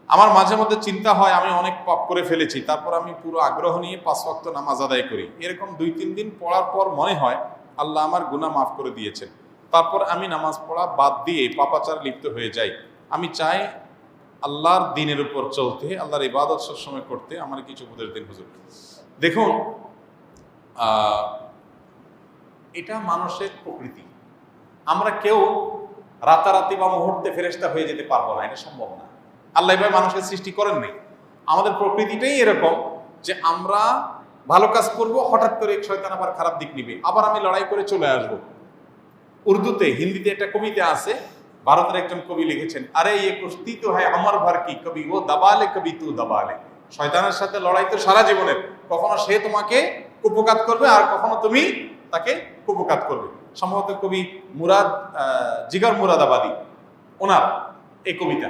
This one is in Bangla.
আমার মাঝে মধ্যে চিন্তা হয় আমি অনেক পাপ করে ফেলেছি, তারপর আমি পুরো আগ্রহ নিয়ে 5 ওয়াক্ত নামাজ আদায় করি। এরকম 2-3 দিন পড়ার পর মনে হয় আল্লাহ আমার গুনাহ মাফ করে দিয়েছেন। তারপর আমি নামাজ পড়া বাদ দিয়ে পাপাচার লিপ্ত হয়ে যাই। আমি চাই আল্লাহর দ্বীনের উপর চলতে, আল্লাহর ইবাদত সবসময় করতে। আমার কিছু উপদেশ দিন হুজুর। দেখুন, এটা মানুষের প্রকৃতি। আমরা কেউ রাতারাতি বা মুহূর্তে ফেরেশতা হয়ে যেতে পারবো না, এটা সম্ভব না। আল্লাহ এভাবে মানুষকে সৃষ্টি করেন নাই। আমাদের প্রকৃতিটাই এরকম যে আমরা ভালো কাজ করব, হঠাৎ করে শয়তান আবার খারাপ দিক নিবে, আবার আমি লড়াই করে চলে আসব। উর্দুতে, হিন্দিতে একটা কবিতা আছে, ভারতের একজন কবি লিখেছেন, আরে ইয়ে কুস্তি তো হয় আমার ভার কি, কবি ও দাবালে কবি তু দাবালে। শয়তানের সাথে লড়াই তো সারা জীবনের, কখনো সে তোমাকে কুপকাত করবে আর কখনো তুমি তাকে কুপকাত করবে। সম্ভবত কবি জিগর মুরাদাবাদী, ওনার এই কবিতা।